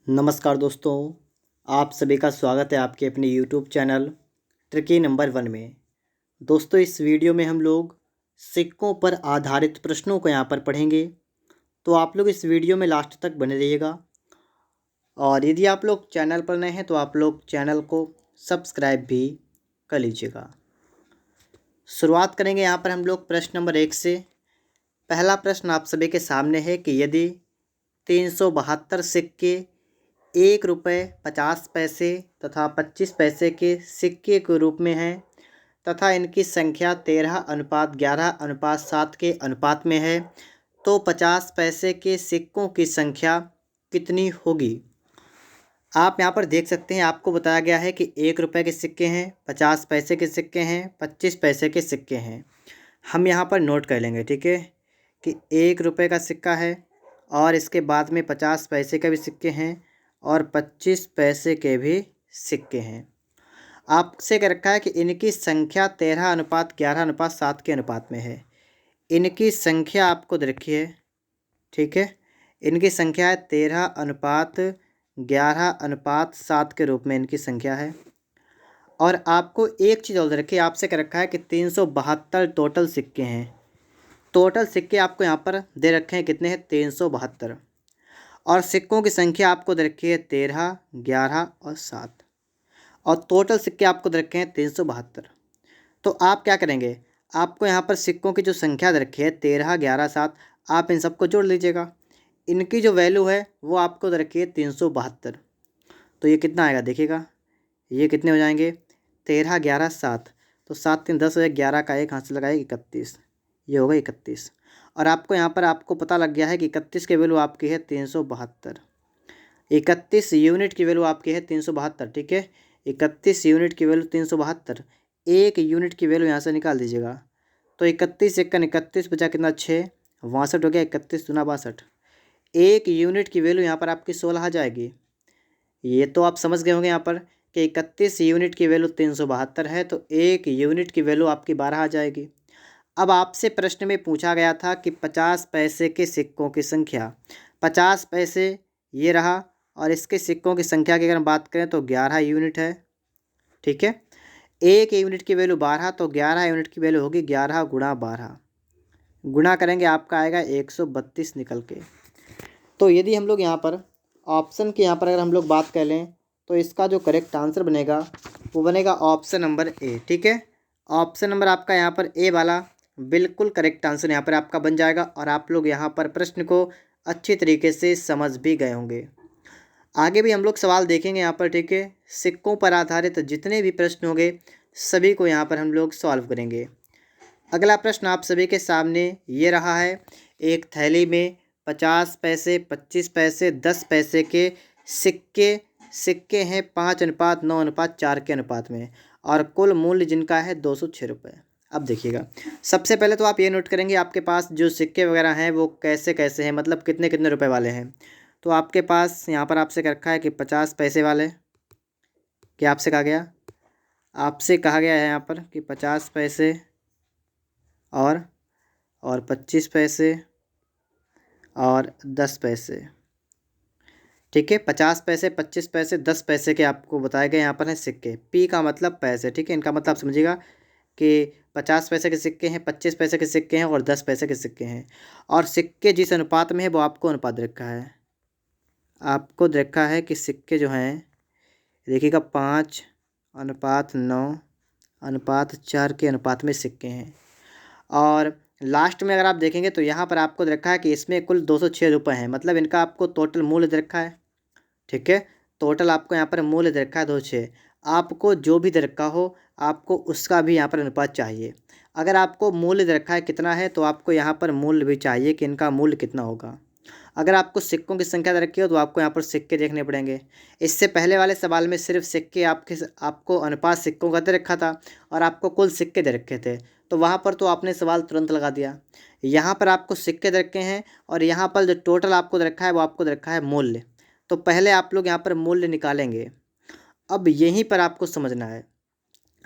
नमस्कार दोस्तों, आप सभी का स्वागत है आपके अपने YouTube चैनल ट्रिकी नंबर 1 में। दोस्तों, इस वीडियो में हम लोग सिक्कों पर आधारित प्रश्नों को यहाँ पर पढ़ेंगे, तो आप लोग इस वीडियो में लास्ट तक बने रहिएगा। और यदि आप लोग चैनल पर नए हैं तो आप लोग चैनल को सब्सक्राइब भी कर लीजिएगा। शुरुआत करेंगे यहाँ पर हम लोग प्रश्न नंबर 1 से। पहला प्रश्न आप सभी के सामने है कि यदि 372 सिक्के 1 रुपये 50 पैसे तथा 25 पैसे के सिक्के के रूप में हैं तथा इनकी संख्या 13:11:7 के अनुपात में है, तो 50 पैसे के सिक्कों की संख्या कितनी होगी। आप यहाँ पर देख सकते हैं, आपको बताया गया है कि 1 रुपये के सिक्के हैं, 50 पैसे के सिक्के हैं, 25 पैसे के सिक्के हैं। हम यहाँ पर नोट कर लेंगे, ठीक है, कि 1 रुपये का सिक्का है और इसके बाद में 50 पैसे के भी सिक्के हैं और 25 पैसे के भी सिक्के हैं। आपसे कह रखा है कि इनकी संख्या 13:11:7 के अनुपात में है। इनकी संख्या आपको दे रखी है, ठीक है, इनकी संख्या है 13:11:7 के रूप में इनकी संख्या है। और आपको एक चीज़ और दे रखी है, आपसे कह रखा है कि 372 टोटल सिक्के हैं। टोटल सिक्के आपको यहाँ पर दे रखे हैं, कितने हैं, 372। और सिक्कों की संख्या आपको दे रखी है 13, 11 और 7। और टोटल सिक्के आपको दे रखे हैं 372। तो आप क्या करेंगे, आपको यहाँ पर सिक्कों की जो संख्या दे रखी है 13, 11, 7, आप इन सबको जोड़ लीजिएगा। इनकी जो वैल्यू है वो आपको दे रखी है 372। तो ये कितना आएगा देखिएगा, ये कितने हो जाएंगे, 13, 11, 7, तो 7 3 10 हो जाए, 11 का 1 हाथ से लगाए 31, ये होगा 31। और आपको यहाँ पर आपको पता लग गया है कि 31 की वैल्यू आपकी है 372। 31 यूनिट की वैल्यू आपकी है 372, ठीक है, 31 यूनिट की वैल्यू 372। एक यूनिट की वैल्यू यहाँ से निकाल दीजिएगा, तो 31 एकन 31 बचा कितना, 6, 62 हो गया, 31 दूना 62। एक यूनिट की वैल्यू यहाँ पर आपकी 16 आ जाएगी। ये तो आप समझ गए होंगे यहाँ पर कि 31 यूनिट की वैल्यू 372 है, तो एक यूनिट की वैल्यू आपकी 12 आ जाएगी। अब आपसे प्रश्न में पूछा गया था कि 50 पैसे के सिक्कों की संख्या, 50 पैसे ये रहा और इसके सिक्कों की संख्या की अगर हम बात करें तो 11 यूनिट है, ठीक है। एक यूनिट की वैल्यू 12, तो 11 यूनिट की वैल्यू होगी 11 गुणा 12, गुणा करेंगे आपका आएगा 132 निकल के। तो यदि हम लोग यहाँ पर ऑप्शन की यहाँ पर अगर हम लोग बात कर लें तो इसका जो करेक्ट आंसर बनेगा वो बनेगा ऑप्शन नंबर ए, ठीक है। ऑप्शन नंबर आपका यहाँ पर ए वाला बिल्कुल करेक्ट आंसर यहाँ पर आपका बन जाएगा। और आप लोग यहाँ पर प्रश्न को अच्छी तरीके से समझ भी गए होंगे। आगे भी हम लोग सवाल देखेंगे यहाँ पर, ठीक है। सिक्कों पर आधारित जितने भी प्रश्न होंगे सभी को यहाँ पर हम लोग सॉल्व करेंगे। अगला प्रश्न आप सभी के सामने ये रहा है, एक थैली में 50 पैसे, 25 पैसे, 10 पैसे के सिक्के हैं 5:9:4 के अनुपात में और कुल मूल्य जिनका है 206 रुपये। अब देखिएगा, सबसे पहले तो आप ये नोट करेंगे आपके पास जो सिक्के वगैरह हैं वो कैसे कैसे हैं, मतलब कितने कितने रुपए वाले हैं। तो आपके पास यहाँ पर आपसे रखा है कि 50 पैसे वाले, क्या आपसे कहा गया, आपसे कहा गया है यहाँ पर कि 50 पैसे और 25 पैसे और 10 पैसे, ठीक है। 50 पैसे, 25 पैसे, 10 पैसे के आपको बताए गए यहाँ पर हैं सिक्के। पी का मतलब पैसे, ठीक है। इनका मतलब समझिएगा कि 50 पैसे के सिक्के हैं, 25 पैसे के सिक्के हैं और 10 पैसे के सिक्के हैं। और सिक्के जिस अनुपात में है वो आपको अनुपात रखा है, आपको रखा है कि सिक्के जो हैं देखिएगा 5:9:4 के अनुपात में सिक्के हैं। और लास्ट में अगर आप देखेंगे तो यहाँ पर आपको रखा है कि इसमें कुल 206 रुपये हैं, मतलब इनका आपको टोटल मूल्य दे रखा है, ठीक है। टोटल आपको यहाँ पर मूल्य दे रखा है 206। आपको जो भी दे रखा हो आपको उसका भी यहाँ पर अनुपात चाहिए। अगर आपको मूल्य दे रखा है कितना है तो आपको यहाँ पर मूल्य भी चाहिए कि इनका मूल्य कितना होगा। अगर आपको सिक्कों की संख्या दे रखी हो तो आपको यहाँ पर सिक्के देखने पड़ेंगे। इससे पहले वाले सवाल में सिर्फ सिक्के आपको अनुपात सिक्कों का दे रखा था और आपको कुल सिक्के दे रखे थे, तो वहाँ पर तो आपने सवाल तुरंत लगा दिया। यहाँ पर आपको सिक्के दे रखे हैं और यहाँ पर जो टोटल आपको दे रखा है वो आपको दे रखा है मूल्य। तो पहले आप लोग यहाँ पर मूल्य निकालेंगे। अब यहीं पर आपको समझना है,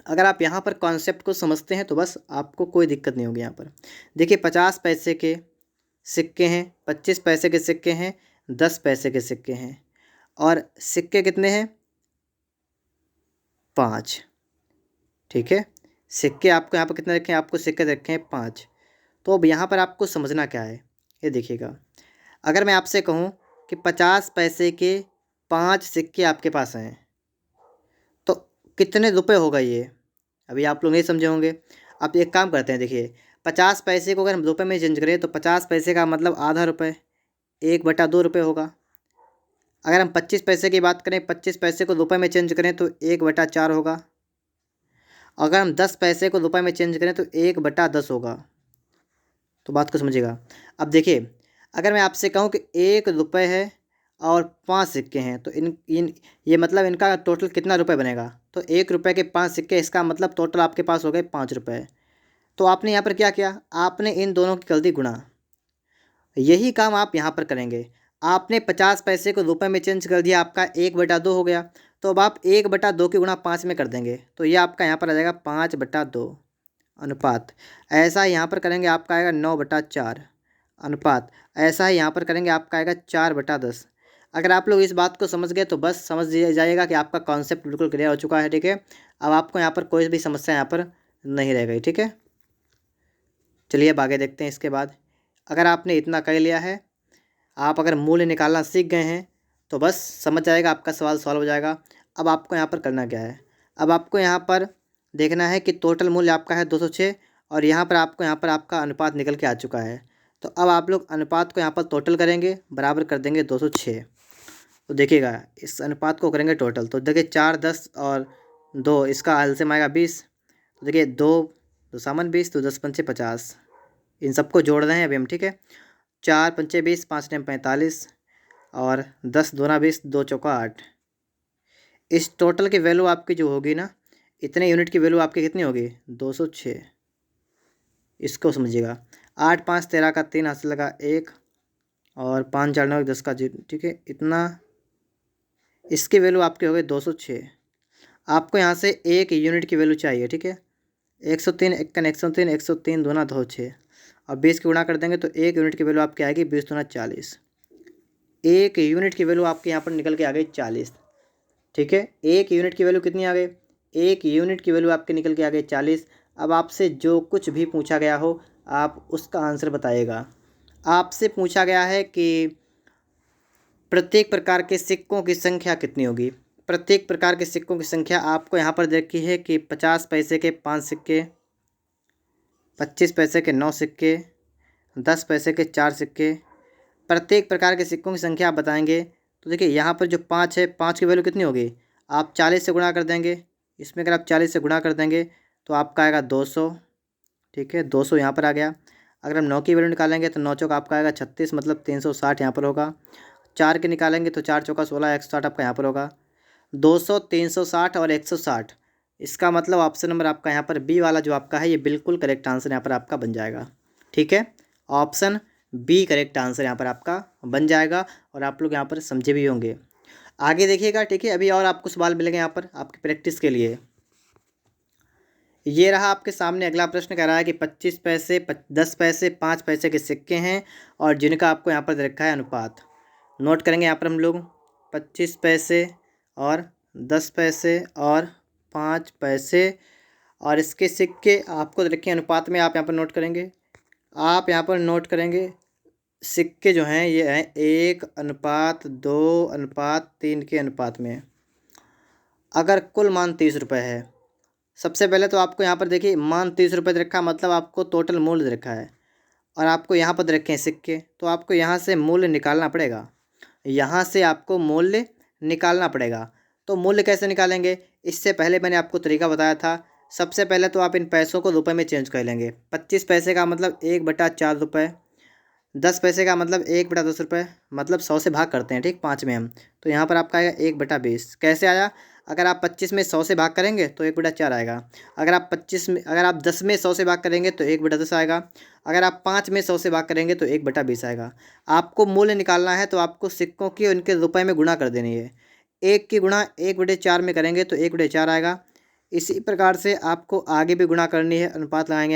अगर आप यहाँ पर कॉन्सेप्ट को समझते हैं तो बस आपको कोई दिक्कत नहीं होगी। यहाँ पर देखिए 50 पैसे के सिक्के हैं, 25 पैसे के सिक्के हैं, 10 पैसे के सिक्के हैं और सिक्के कितने हैं? 5। ठीक है, सिक्के आपको यहाँ पर कितने रखे हैं? आपको सिक्के रखे हैं 5। तो अब यहाँ पर आपको समझना क्या है, ये देखिएगा। अगर मैं आपसे कहूँ कि 50 पैसे के 5 सिक्के आपके पास हैं, तो कितने रुपए होगा ये? अभी आप लोग नहीं समझे होंगे। अब एक काम करते हैं, देखिए 50 पैसे को अगर हम रुपए में चेंज करें तो 50 पैसे का मतलब आधा रुपये, 1/2 रुपये होगा। अगर हम 25 पैसे की बात करें, 25 पैसे को रुपए में चेंज करें तो 1/4 होगा। अगर हम 10 पैसे को रुपए में चेंज करें तो 1/10 होगा। तो बात को समझिएगा। अब देखिए, अगर मैं आपसे कहूँ कि 1 रुपये है और 5 सिक्के हैं, तो इन इन ये मतलब इनका टोटल कितना रुपये बनेगा? तो 1 रुपये के 5 सिक्के, इसका मतलब टोटल आपके पास हो गए 5 रुपये। तो आपने यहाँ पर क्या किया? आपने इन दोनों की कर दी गुणा। यही काम आप यहाँ पर करेंगे। आपने 50 पैसे को रुपए में चेंज कर दिया, आपका 1/2 हो गया। तो अब आप 1/2 की गुणा 5 में कर देंगे, तो ये आपका यहाँ पर आ जाएगा 5/2 अनुपात। ऐसा ही यहाँ पर करेंगे, आपका आएगा 9/4 अनुपात। ऐसा ही यहाँ पर करेंगे, आपका आएगा 4/10। अगर आप लोग इस बात को समझ गए तो बस समझ जाइएगा कि आपका कॉन्सेप्ट बिल्कुल क्लियर हो चुका है। ठीक है, अब आपको यहाँ पर कोई भी समस्या यहाँ पर नहीं रह गई। ठीक है, चलिए अब आगे देखते हैं। इसके बाद अगर आपने इतना कर लिया है, आप अगर मूल्य निकालना सीख गए हैं, तो बस समझ जाएगा, आपका सवाल सॉल्व हो जाएगा। अब आपको यहाँ पर करना क्या है? अब आपको यहाँ पर देखना है कि टोटल मूल्य आपका है 206, और यहाँ पर आपका अनुपात निकल के आ चुका है। तो अब आप लोग अनुपात को यहाँ पर टोटल करेंगे, बराबर कर देंगे 206। तो देखिएगा, इस अनुपात को करेंगे टोटल, तो देखिए 4, 10 और 2, इसका एलसीएम आएगा 20। तो देखिए 2 2 सामन 20, तो 10 पंचे 50, इन सबको जोड़ रहे हैं अभी हम। ठीक है, 4 पंचे 20, 5 टेम 45, और 10 दूना 20, 2 चौका 8। इस टोटल की वैल्यू आपकी जो होगी ना, इतने यूनिट की वैल्यू आपकी कितनी होगी? 206। इसको समझिएगा। 8 5 13 का 3 हाथ से लगा 1, और 5 4 9 10 का 0। ठीक है, इतना इसकी वैल्यू आपकी हो गई 206। आपको यहाँ से 1 यूनिट की वैल्यू चाहिए। ठीक है, 103 1 103, 103 दूना 26, और 20 की गुणा कर देंगे तो 1 यूनिट की वैल्यू आपकी आएगी 20 दूना 40। 1 यूनिट की वैल्यू आपके यहाँ पर निकल के आ गई 40। ठीक है, 1 यूनिट की वैल्यू कितनी आ गई? 1 यूनिट की वैल्यू आपके निकल के आ गई 40। अब आपसे जो कुछ भी पूछा गया हो, आप उसका आंसर बताइएगा। आपसे पूछा गया है कि प्रत्येक प्रकार के सिक्कों की संख्या कितनी होगी। प्रत्येक प्रकार के सिक्कों की संख्या आपको यहाँ पर देखी है कि 50 पैसे के 5 सिक्के, 25 पैसे के 9 सिक्के, 10 पैसे के 4 सिक्के। प्रत्येक प्रकार के सिक्कों की संख्या आप बताएंगे। तो देखिए यहाँ पर जो 5 है, 5 की वैल्यू कितनी होगी? आप 40 से गुणा कर देंगे। इसमें अगर आप 40 से गुणा कर देंगे तो आपका आएगा 200। ठीक है, 200 यहाँ पर आ गया। अगर हम 9 की वैल्यू निकालेंगे तो 9 चौका आपका आएगा 36, मतलब 360 यहाँ पर होगा। 4 के निकालेंगे तो 4 चौका 16, 160 आपका यहाँ पर होगा। 200, 360 और 160, इसका मतलब ऑप्शन नंबर आपका यहाँ पर बी वाला जो आपका है, ये बिल्कुल करेक्ट आंसर यहाँ पर आपका बन जाएगा। ठीक है, ऑप्शन बी करेक्ट आंसर यहाँ पर आपका बन जाएगा, और आप लोग यहाँ पर समझे भी होंगे। आगे देखिएगा। ठीक है, अभी और आपको सवाल मिलेंगे यहाँ पर आपकी प्रैक्टिस के लिए। ये रहा आपके सामने अगला प्रश्न, कह रहा है कि 25 पैसे, 10 पैसे, 5 पैसे के सिक्के हैं, और जिनका आपको यहाँ पर दे रखा है अनुपात। नोट करेंगे यहाँ पर हम लोग 25 पैसे और 10 पैसे और 5 पैसे, और इसके सिक्के आपको दे रखे हैं अनुपात में। आप यहाँ पर नोट करेंगे, आप यहाँ पर नोट करेंगे, सिक्के जो हैं ये हैं 1:2:3 के अनुपात में। अगर कुल मान 30 रुपये है, सबसे पहले तो आपको यहाँ पर देखिए मान 30 रुपये दे रखा, मतलब आपको टोटल मूल्य दे रखा है, और आपको यहाँ पर दे रखे हैं सिक्के, तो आपको यहाँ से मूल्य निकालना पड़ेगा। यहाँ से आपको मूल्य निकालना पड़ेगा। तो मूल्य कैसे निकालेंगे? इससे पहले मैंने आपको तरीका बताया था। सबसे पहले तो आप इन पैसों को रुपए में चेंज कर लेंगे। 25 पैसे का मतलब 1/4 रुपये, 10 पैसे का मतलब 1/10 रुपये, मतलब 100 से भाग करते हैं। ठीक, 5 में हम, तो यहाँ पर आपका आएगा 1/20। कैसे आया? अगर आप 25 में 100 से भाग करेंगे तो 1/4 आएगा। अगर आप 10 में 100 से भाग करेंगे तो 1/10 आएगा। अगर आप 5 में 100 से भाग करेंगे तो 1/20 आएगा। आपको मूल्य निकालना है तो आपको सिक्कों की उनके रुपए में गुणा कर देनी है। 1 की गुणा 1/4 में करेंगे तो 1/4 आएगा। इसी प्रकार से आपको आगे भी गुणा करनी है, अनुपात लगाएंगे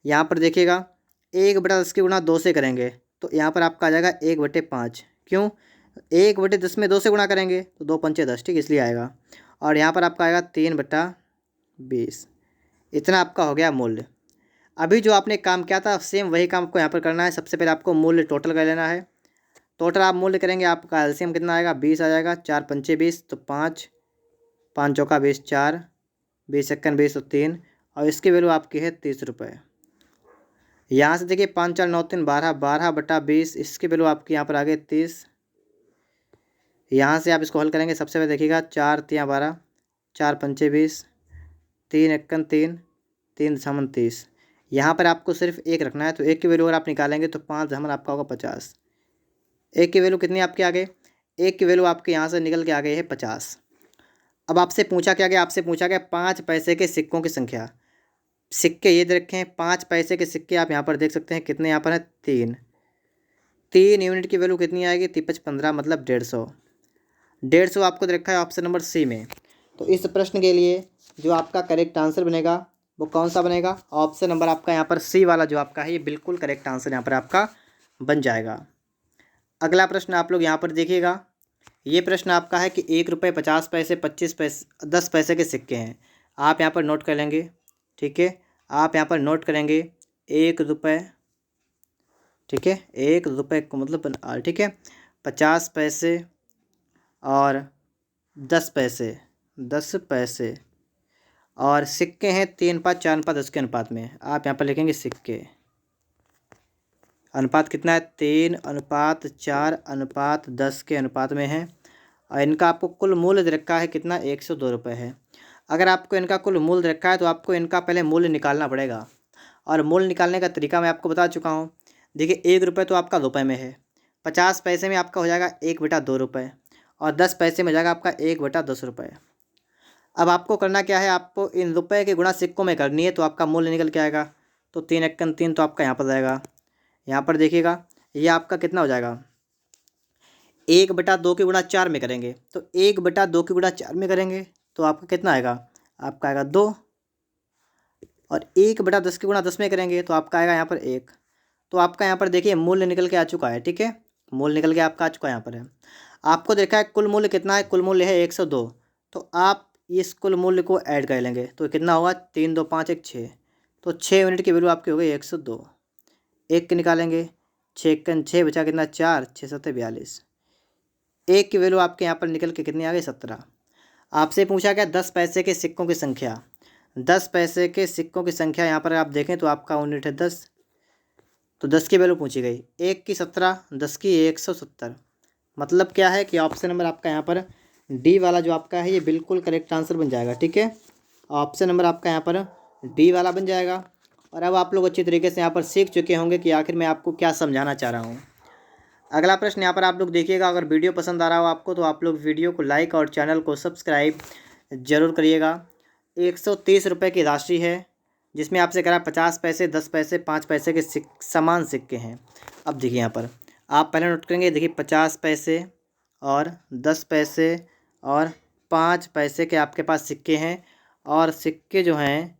यहाँ पर देखिएगा 1/10 की गुणा 2 से करेंगे तो यहाँ पर आपका आ जाएगा 1/5। क्यों? 1/10 में 2 से गुणा करेंगे तो 2×5 = 10, ठीक, इसलिए आएगा। और यहाँ पर आपका आएगा 3/20। इतना आपका हो गया मूल्य। अभी जो आपने काम किया था सेम वही काम आपको यहाँ पर करना है। सबसे पहले आपको मूल्य टोटल कर लेना है। टोटल आप मूल्य करेंगे, आपका एलसीएम कितना आएगा, 20 आ जाएगा। 4×5 = 20 तो 5, 5×4 = 20, 4, 20×1 = 20 तो 3, और इसकी वैल्यू आपकी है 30 रुपये। यहाँ से देखिए 5, 4, 9, 3, 12, 12/20, इसकी वैल्यू आपकी यहाँ पर आ गई 30। यहाँ से आप इसको हल करेंगे, सबसे पहले देखिएगा 4 × 3 = 12, 4×5 = 20, 3×1 = 3, 3×30। यहाँ पर आपको सिर्फ एक रखना है, तो एक की वैल्यू अगर आप निकालेंगे तो 5 आपका होगा 50। एक की वैल्यू कितनी आपकी आ गई, एक की वैल्यू आपके यहाँ से निकल के आ गई है 50। अब आपसे पूछा क्या गया, आपसे पूछा गया 5 पैसे के सिक्कों की संख्या। सिक्के ये दे रखे हैं, 5 पैसे के सिक्के आप यहाँ पर देख सकते हैं कितने यहाँ पर है, 3। 3 यूनिट की वैल्यू कितनी आएगी, 3×5 = 15 मतलब 150। 150 आपको दे रखा है ऑप्शन नंबर सी में। तो इस प्रश्न के लिए जो आपका करेक्ट आंसर बनेगा वो कौन सा बनेगा, ऑप्शन नंबर आपका यहाँ पर सी वाला जो आपका है ये बिल्कुल करेक्ट आंसर यहाँ पर आपका बन जाएगा। अगला प्रश्न आप लोग यहाँ पर देखिएगा। ये प्रश्न आपका है कि 1 रुपये 50 पैसे 25 पैसे 10 पैसे के सिक्के हैं। आप यहाँ पर नोट कर लेंगे, ठीक है, आप यहाँ पर नोट करेंगे 1 रुपये, ठीक है, 1 रुपये को मतलब ठीक है, 50 पैसे और 10 पैसे, 10 पैसे, और सिक्के हैं 3:5, 4:10 के अनुपात में। आप यहाँ पर लिखेंगे सिक्के, अनुपात कितना है, 3:4:10 के अनुपात में है। और इनका आपको कुल मूल्य दे रखा है कितना, 102 रुपये है। अगर आपको इनका कुल मूल्य दे रखा है तो आपको इनका पहले मूल्य निकालना पड़ेगा, और मूल्य निकालने का तरीका मैं आपको बता चुका हूँ। देखिए 1 रुपये तो आपका रुपये में है, 50 पैसे में आपका हो जाएगा 1/2 रुपये, और 10 पैसे में हो जाएगा आपका 1/10 रुपये। अब आपको करना क्या है, आपको इन रुपये की गुणा सिक्कों में करनी है, तो आपका मूल्य निकल के आएगा। तो 3×1 = 3 तो आपका यहाँ पर जाएगा। यहाँ पर देखिएगा ये आपका कितना हो जाएगा, 1/2 की गुणा 4 में करेंगे, तो 1/2 की गुणा 4 में करेंगे तो आपका कितना आएगा, आपका आएगा 2। और 1/10 की गुणा 10 में करेंगे तो आपका आएगा यहाँ पर 1। तो आपका यहाँ पर देखिए मूल्य निकल के आ चुका है, ठीक है, मूल्य निकल के आपका आ चुका है। यहाँ पर है आपको देखा है कुल मूल्य कितना है, कुल मूल्य है 102। तो आप इस कुल मूल्य को ऐड कर लेंगे तो कितना होगा, 3, 2, 5, 1, 6। तो 6 यूनिट की वैल्यू आपकी हो गई 102। एक के निकालेंगे, 6×6 बचा कितना, 4, 6×7 = 42। एक की वैल्यू आपके यहाँ पर निकल के कितनी आ गई, 17। आपसे पूछा गया 10 पैसे के सिक्कों की संख्या। 10 पैसे के सिक्कों की संख्या यहाँ पर आप देखें तो आपका यूनिट है 10, तो 10 की वैल्यू पूछी गई, 1 की 17, 10 की 170। मतलब क्या है कि ऑप्शन नंबर आपका यहाँ पर डी वाला जो आपका है ये बिल्कुल करेक्ट आंसर बन जाएगा, ठीक है, ऑप्शन नंबर आपका यहाँ पर डी वाला बन जाएगा। और अब आप लोग अच्छी तरीके से यहाँ पर सीख चुके होंगे कि आखिर मैं आपको क्या समझाना चाह रहा हूँ। अगला प्रश्न यहाँ पर आप लोग देखिएगा। अगर वीडियो पसंद आ रहा हो आपको तो आप लोग वीडियो को लाइक और चैनल को सब्सक्राइब जरूर करिएगा। 130 रुपये की राशि है जिसमें आपसे करा 50 पैसे, 10 पैसे, 5 पैसे के समान सिक्के हैं। अब देखिए यहाँ पर आप पहले नोट करेंगे, देखिए 50 पैसे और 10 पैसे और 5 पैसे के आपके पास सिक्के हैं, और सिक्के जो हैं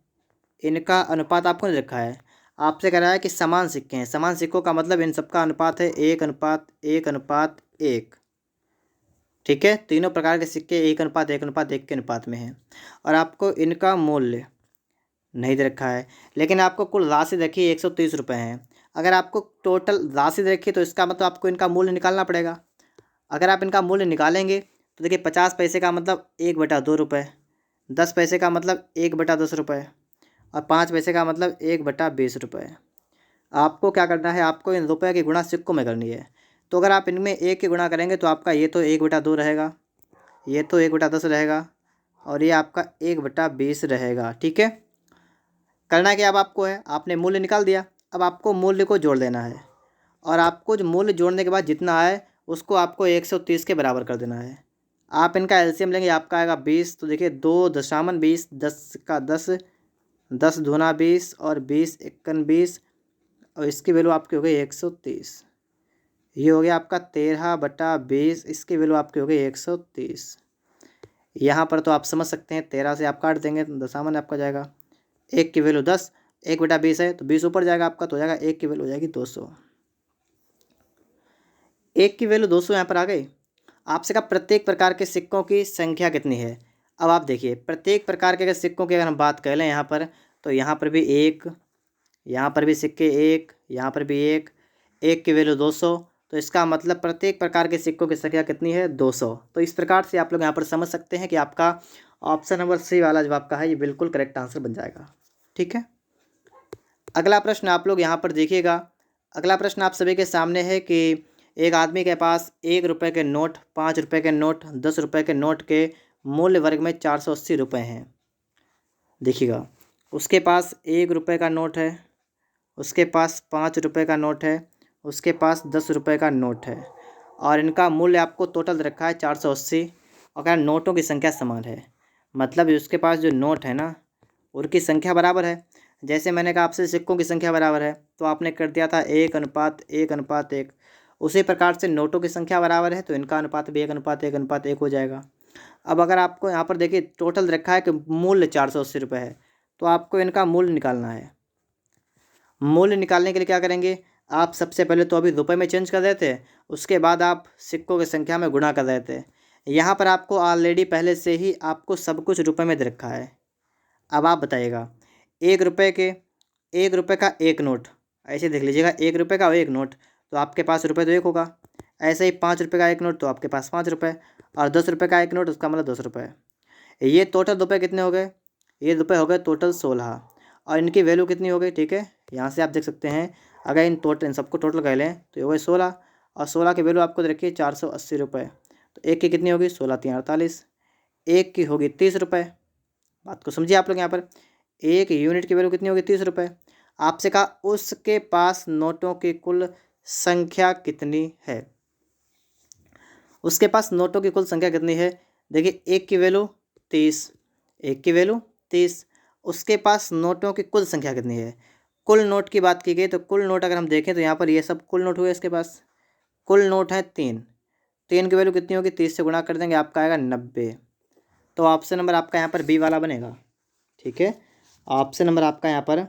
इनका अनुपात आपको नहीं रखा है, आपसे कह रहा है कि समान सिक्के हैं। समान सिक्कों का मतलब इन सबका अनुपात है 1:1:1, ठीक है, तीनों प्रकार के सिक्के 1:1:1 के अनुपात में हैं। और आपको इनका मूल्य नहीं दे रखा है, लेकिन आपको कुल राशि देखिए 130 रुपये हैं। अगर आपको टोटल राशि देखिए तो इसका मतलब आपको इनका मूल्य निकालना पड़ेगा। अगर आप इनका मूल्य निकालेंगे तो देखिए 50 पैसे का मतलब 1/2 रुपये, 10 पैसे का मतलब 1/10 रुपये, और 5 पैसे का मतलब 1/20 रुपये। आपको क्या करना है, आपको इन रुपये की गुणा सिक्कों में करनी है। तो अगर आप इनमें 1 की गुणा करेंगे तो आपका ये तो 1/2 रहेगा, ये तो 1/10 रहेगा, और ये आपका 1/20 रहेगा, ठीक है। करना क्या अब आपको है, आपने मूल्य निकाल दिया, अब आपको मूल्य को जोड़ देना है, और आपको जो मूल्य जोड़ने के बाद जितना आए उसको आपको 130 के बराबर कर देना है। आप इनका एलसीएम लेंगे, आपका आएगा 20। तो देखिए 2×20, 10 का 10, 10 दूना 20 और 20×1 = 20, और इसकी वैल्यू आपकी हो गई 130। ये हो गया आपका 13/20, इसकी वैल्यू आपकी हो गई 130। यहाँ पर तो आप समझ सकते हैं 13 से आप काट देंगे तो दशामन आपका जाएगा। एक की वैल्यू 10, 1/20 है तो 20 ऊपर जाएगा आपका, तो हो जाएगा एक की वैल्यू हो जाएगी 200। एक की वैल्यू 200 यहाँ पर आ गई, आपसे कहा प्रत्येक प्रकार के सिक्कों की संख्या कितनी है। अब आप देखिए प्रत्येक प्रकार के अगर सिक्कों की अगर हम बात कर लें यहाँ पर, तो यहाँ पर भी एक, यहाँ पर भी सिक्के एक, यहाँ पर भी एक की वैल्यू 200। तो इसका मतलब प्रत्येक प्रकार के सिक्कों की संख्या कितनी है, 200। तो इस प्रकार से आप लोग यहाँ पर समझ सकते हैं कि आपका ऑप्शन नंबर सी वाला जो आपका है ये बिल्कुल करेक्ट आंसर बन जाएगा। ठीक है, अगला प्रश्न आप लोग यहाँ पर देखिएगा। अगला प्रश्न आप सभी के सामने है कि एक आदमी के पास 1 रुपये के नोट, 5 रुपये के नोट, 10 रुपये के नोट के मूल्य वर्ग में 480 रुपये हैं। देखिएगा, उसके पास 1 रुपये का नोट है, उसके पास 5 रुपये का नोट है, उसके पास 10 रुपये का नोट है, और इनका मूल्य आपको टोटल रखा है 480। अगर नोटों की संख्या समान है, मतलब उसके पास जो नोट है ना उनकी संख्या बराबर है। जैसे मैंने कहा आपसे सिक्कों की संख्या बराबर है, तो आपने कर दिया था 1:1:1। उसी प्रकार से नोटों की संख्या बराबर है, तो इनका अनुपात भी 1:1:1 हो जाएगा। अब अगर आपको यहाँ पर देखिए टोटल रखा है कि मूल्य 480 रुपये है, तो आपको इनका मूल्य निकालना है। मूल्य निकालने के लिए क्या करेंगे, आप सबसे पहले तो अभी रुपए में चेंज कर देते, उसके बाद आप सिक्कों की संख्या में गुणा कर देते। यहाँ पर आपको ऑलरेडी पहले से ही आपको सब कुछ रुपए में दे रखा है। अब आप बताइएगा, 1 रुपये का एक नोट, ऐसे देख लीजिएगा, 1 रुपये का एक नोट तो आपके पास रुपये तो एक होगा। ऐसे ही 5 रुपये का एक नोट तो आपके पास 5 रुपये, और 10 रुपये का एक नोट उसका मतलब 10 रुपये। ये टोटल रुपये कितने हो गए, ये रुपये हो गए टोटल 16, और इनकी वैल्यू कितनी हो गई। ठीक है, यहाँ से आप देख सकते हैं, अगर इन सबको टोटल कर लें तो ये हो गए 16, और 16 की वैल्यू आपको रखिए 480 रुपये। तो एक की कितनी होगी, 16×3=48, एक की होगी 30 रुपये। बात को समझिए आप लोग, यहाँ पर एक यूनिट की वैल्यू कितनी होगी, 30 रुपये। आपसे कहा उसके पास नोटों की कुल संख्या कितनी है। उसके पास नोटों की कुल संख्या कितनी है, देखिए एक की वैल्यू 30, एक की वैल्यू 30। उसके पास नोटों की कुल संख्या कितनी है। कुल नोट की बात की गई तो कुल नोट अगर हम देखें तो यहाँ पर ये सब कुल नोट हुए, इसके पास कुल नोट है 3। 3 की वैल्यू कितनी होगी, 30 से गुणा कर देंगे, आपका आएगा 90। तो ऑप्शन नंबर आपका यहाँ पर बी वाला बनेगा। ठीक है, ऑप्शन नंबर आपका यहाँ पर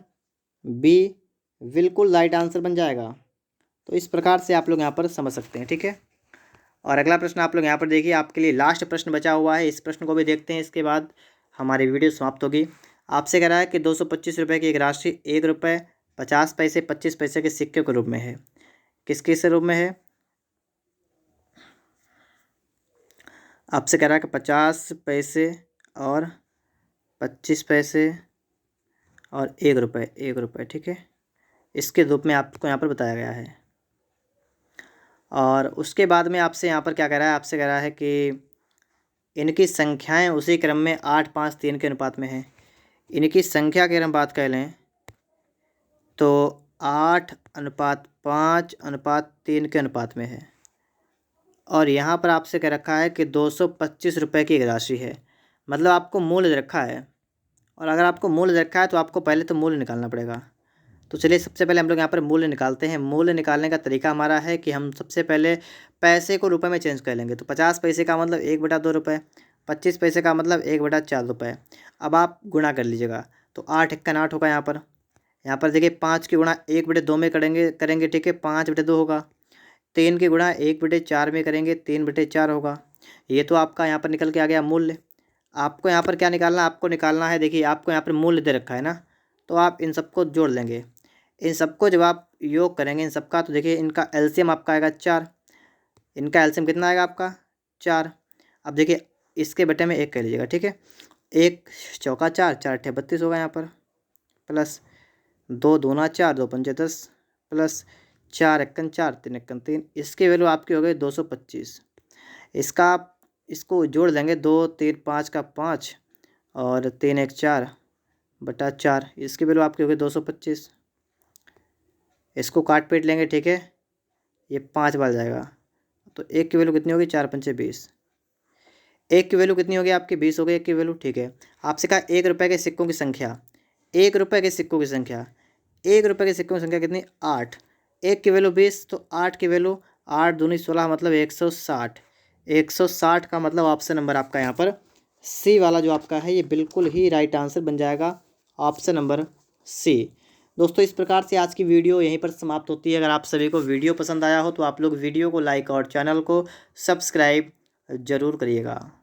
बी बिल्कुल राइट आंसर बन जाएगा। तो इस प्रकार से आप लोग यहाँ पर समझ सकते हैं। ठीक है, और अगला प्रश्न आप लोग यहाँ पर देखिए, आपके लिए लास्ट प्रश्न बचा हुआ है, इस प्रश्न को भी देखते हैं, इसके बाद हमारी वीडियो समाप्त होगी। आपसे कह रहा है कि 225 रुपये की एक राशि 1 रुपये 50 पैसे 25 पैसे के सिक्के के रूप में है। किस किस रूप में है, आपसे कह रहा है कि 50 पैसे और 25 पैसे और 1 रुपये। ठीक है, इसके रूप में आपको यहाँ पर बताया गया है। और उसके बाद में आपसे यहाँ पर क्या कह रहा है, आपसे कह रहा है कि इनकी संख्याएं उसी क्रम में 8:5:3 के अनुपात में हैं। इनकी संख्या की अगर हम बात कर लें तो 8:5:3 के अनुपात में है। और यहाँ पर आपसे कह रखा है कि 225 रुपये की एक राशि है, मतलब आपको मूल्य रखा है। और अगर आपको मूल्य रखा है तो आपको पहले तो मूल्य निकालना पड़ेगा। तो चलिए सबसे पहले हम लोग यहाँ पर मूल्य निकालते हैं। मूल्य निकालने का तरीका हमारा है कि हम सबसे पहले पैसे को रुपए में चेंज कर लेंगे। तो 50 पैसे का मतलब 1/2 रुपये, 25 पैसे का मतलब 1/4 रुपये। अब आप गुणा कर लीजिएगा, तो 8×1 होगा। यहाँ पर देखिए 5 की गुणा 1/2 में करेंगे ठीक है, 5/2 होगा। 3 की गुणा 1/4 में करेंगे, 3/4 होगा। ये तो आपका यहाँ पर निकल के आ गया मूल्य। आपको यहाँ पर क्या निकालना, आपको निकालना है, देखिए आपको यहाँ पर मूल्य दे रखा है ना, तो आप इन सबको जोड़ लेंगे। इन सबको जब आप योग करेंगे इन सबका, तो देखिए इनका एलसीएम आपका आएगा 4। इनका एलसीएम कितना आएगा आपका, 4। अब देखिए इसके बटे में 1 कह लीजिएगा। ठीक है, 1×4 4×8=32 होगा यहाँ पर, प्लस 2×2=4 2×5=10, प्लस 4×1=4 3×1=3। इसकी वैल्यू आपकी हो गई 225। इसका आप इसको जोड़ देंगे, 2 3 5 का 5 और 3×1=4/4। इसकी वैल्यू आपकी हो गई 225। इसको काट पीट लेंगे। ठीक है, ये 5 बार जाएगा, तो 1 की वैल्यू कितनी होगी, 4×5=20। 1 की वैल्यू कितनी होगी आपकी, 20 हो गई 1 की वैल्यू। ठीक है, आपसे कहा 1 रुपये के सिक्कों की संख्या, 1 रुपये के सिक्कों की संख्या, 1 रुपये के सिक्कों की संख्या कितनी, 8। 1 की वैल्यू 20, तो 8 की वैल्यू 8 दूनी 16 मतलब 160। 160 का मतलब ऑप्शन नंबर आपका यहाँ पर सी वाला जो आपका है ये बिल्कुल ही राइट आंसर बन जाएगा, ऑप्शन नंबर सी। दोस्तों इस प्रकार से आज की वीडियो यहीं पर समाप्त होती है। अगर आप सभी को वीडियो पसंद आया हो तो आप लोग वीडियो को लाइक और चैनल को सब्सक्राइब ज़रूर करिएगा।